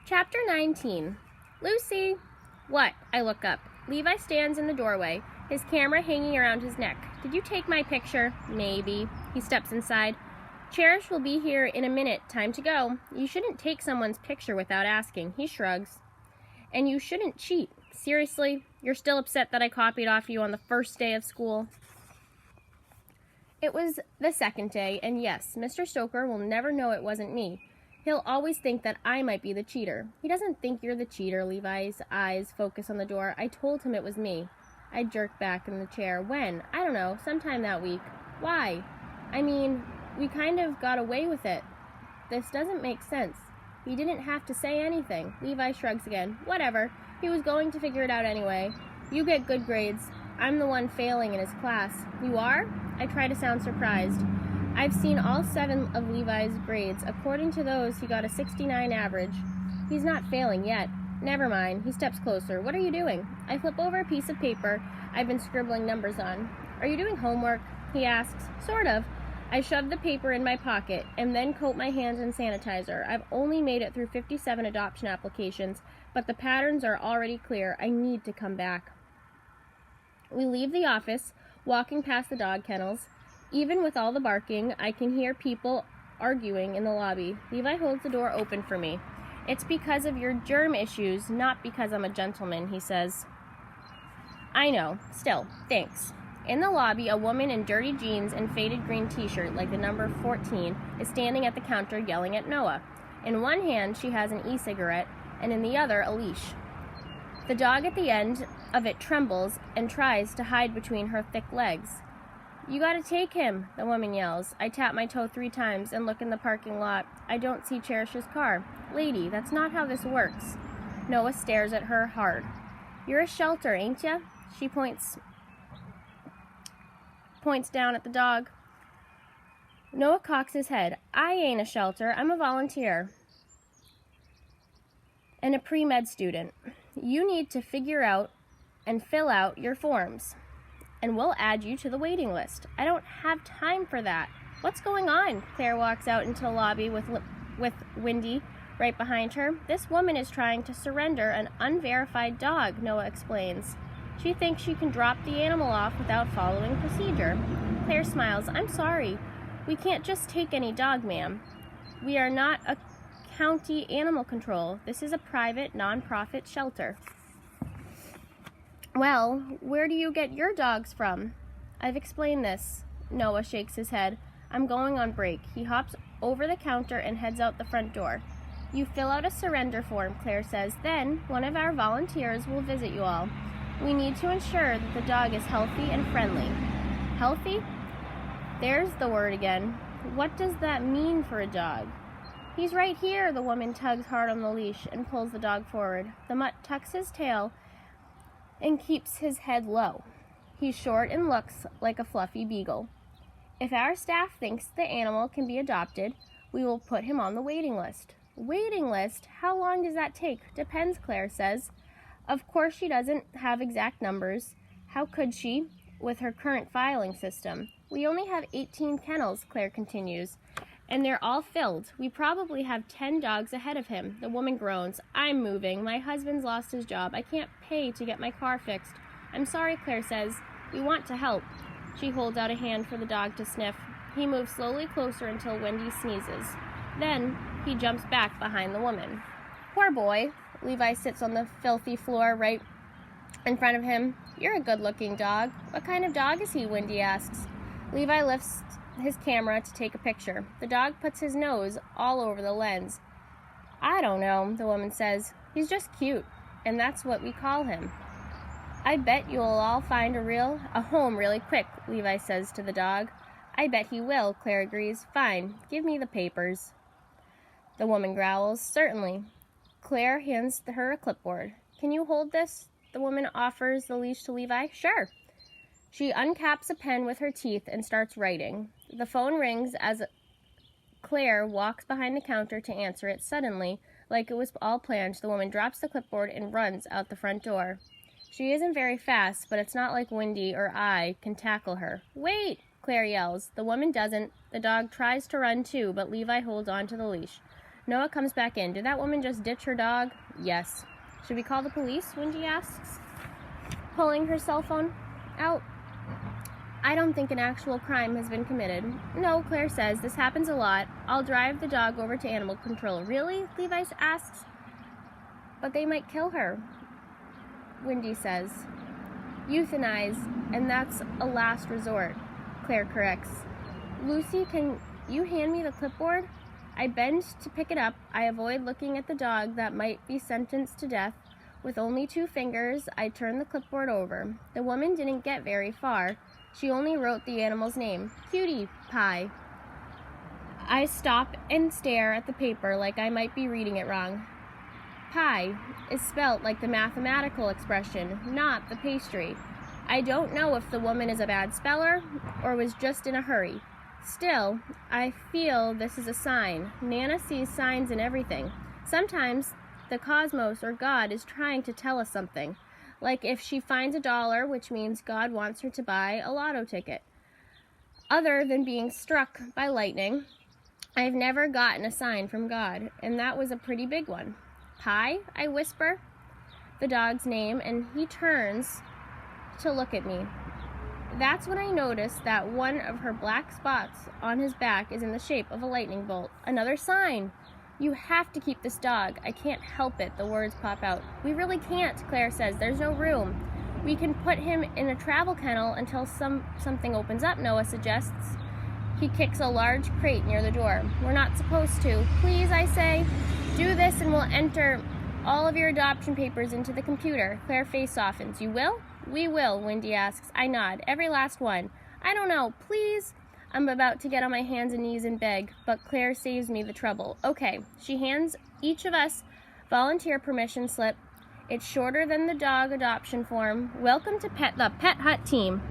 Chapter 19. Lucy! What? I look up. Levi stands in the doorway, his camera hanging around his neck. Did you take my picture? Maybe. He steps inside. Cherish will be here in a minute. Time to go. You shouldn't take someone's picture without asking. He shrugs. And you shouldn't cheat. Seriously? You're still upset that I copied off you on the first day of school? It was the second day, and yes, Mr. Stoker will never know it wasn't me. He'll always think that I might be the cheater. He doesn't think you're the cheater. Levi's eyes focus on the door. I told him it was me. I jerk back in the chair. When? I don't know. Sometime that week. Why? I mean, we kind of got away with it. This doesn't make sense. He didn't have to say anything. Levi shrugs again. Whatever. He was going to figure it out anyway. You get good grades. I'm the one failing in his class. You are? I try to sound surprised. I've seen all 7 of Levi's grades. According to those, he got a 69 average. He's not failing yet. Never mind. He steps closer. What are you doing? I flip over a piece of paper I've been scribbling numbers on. Are you doing homework? He asks. Sort of. I shove the paper in my pocket and then coat my hands in sanitizer. I've only made it through 57 adoption applications, but the patterns are already clear. I need to come back. We leave the office, walking past the dog kennels. Even with all the barking, I can hear people arguing in the lobby. Levi holds the door open for me. It's because of your germ issues, not because I'm a gentleman, he says. I know. Still, thanks. In the lobby, a woman in dirty jeans and faded green t-shirt, like the number 14, is standing at the counter yelling at Noah. In one hand, she has an e-cigarette, and in the other, a leash. The dog at the end of it trembles and tries to hide between her thick legs. You gotta take him, the woman yells. I tap my toe 3 times and look in the parking lot. I don't see Cherish's car. Lady, that's not how this works. Noah stares at her hard. You're a shelter, ain't ya? She points down at the dog. Noah cocks his head. I ain't a shelter. I'm a volunteer. And a pre-med student. You need to figure out and fill out your forms, and we'll add you to the waiting list. I don't have time for that. What's going on? Claire walks out into the lobby with Wendy right behind her. This woman is trying to surrender an unverified dog, Noah explains. She thinks she can drop the animal off without following procedure. Claire smiles. I'm sorry. We can't just take any dog, ma'am. We are not a county animal control. This is a private, non-profit shelter. Well, where do you get your dogs from? I've explained this. Noah shakes his head. I'm going on break. He hops over the counter and heads out the front door. You fill out a surrender form, Claire says. Then, one of our volunteers will visit you all. We need to ensure that the dog is healthy and friendly. Healthy? There's the word again. What does that mean for a dog? He's right here. The woman tugs hard on the leash and pulls the dog forward. The mutt tucks his tail and keeps his head low. He's short and looks like a fluffy beagle. If our staff thinks the animal can be adopted, we will put him on the waiting list. Waiting list? How long does that take? Depends, Claire says. Of course she doesn't have exact numbers. How could she, with her current filing system? We only have 18 kennels, Claire continues, and they're all filled. We probably have 10 dogs ahead of him. The woman groans. I'm moving. My husband's lost his job. I can't pay to get my car fixed. I'm sorry, Claire says. We want to help. She holds out a hand for the dog to sniff. He moves slowly closer until Wendy sneezes. Then he jumps back behind the woman. Poor boy. Levi sits on the filthy floor right in front of him. You're a good-looking dog. What kind of dog is he? Wendy asks. Levi lifts his camera to take a picture. The dog puts his nose all over the lens. I don't know, the woman says. He's just cute, and that's what we call him. I bet you'll all find a home really quick, Levi says to the dog. I bet he will, Claire agrees. Fine, give me the papers. The woman growls. Certainly. Claire hands her a clipboard. Can you hold this? The woman offers the leash to Levi. Sure. She uncaps a pen with her teeth and starts writing. The phone rings as Claire walks behind the counter to answer it. Suddenly, like it was all planned, the woman drops the clipboard and runs out the front door. She isn't very fast, but it's not like Wendy or I can tackle her. Wait! Claire yells. The woman doesn't. The dog tries to run too, but Levi holds on to the leash. Noah comes back in. Did that woman just ditch her dog? Yes. Should we call the police? Wendy asks, pulling her cell phone out. I don't think an actual crime has been committed. No, Claire says. This happens a lot. I'll drive the dog over to animal control. Really? Levi asks. But they might kill her, Wendy says. Euthanize, and that's a last resort, Claire corrects. Lucy, can you hand me the clipboard? I bend to pick it up. I avoid looking at the dog that might be sentenced to death. With only 2 fingers, I turn the clipboard over. The woman didn't get very far. She only wrote the animal's name, Cutie Pie. I stop and stare at the paper like I might be reading it wrong. Pie is spelt like the mathematical expression, not the pastry. I don't know if the woman is a bad speller or was just in a hurry. Still, I feel this is a sign. Nana sees signs in everything. Sometimes the cosmos or God is trying to tell us something. Like if she finds $1, which means God wants her to buy a lotto ticket. Other than being struck by lightning, I've never gotten a sign from God, and that was a pretty big one. Pie, I whisper the dog's name, and he turns to look at me. That's when I notice that one of her black spots on his back is in the shape of a lightning bolt. Another sign. You have to keep this dog. I can't help it, the words pop out. We really can't, Claire says. There's no room. We can put him in a travel kennel until something opens up, Noah suggests. He kicks a large crate near the door. We're not supposed to. Please, I say. Do this and we'll enter all of your adoption papers into the computer. Claire's face softens. You will? We will, Wendy asks. I nod. Every last one. I don't know. Please? I'm about to get on my hands and knees and beg, but Claire saves me the trouble. Okay. She hands each of us volunteer permission slip. It's shorter than the dog adoption form. Welcome to the Pet Hut team.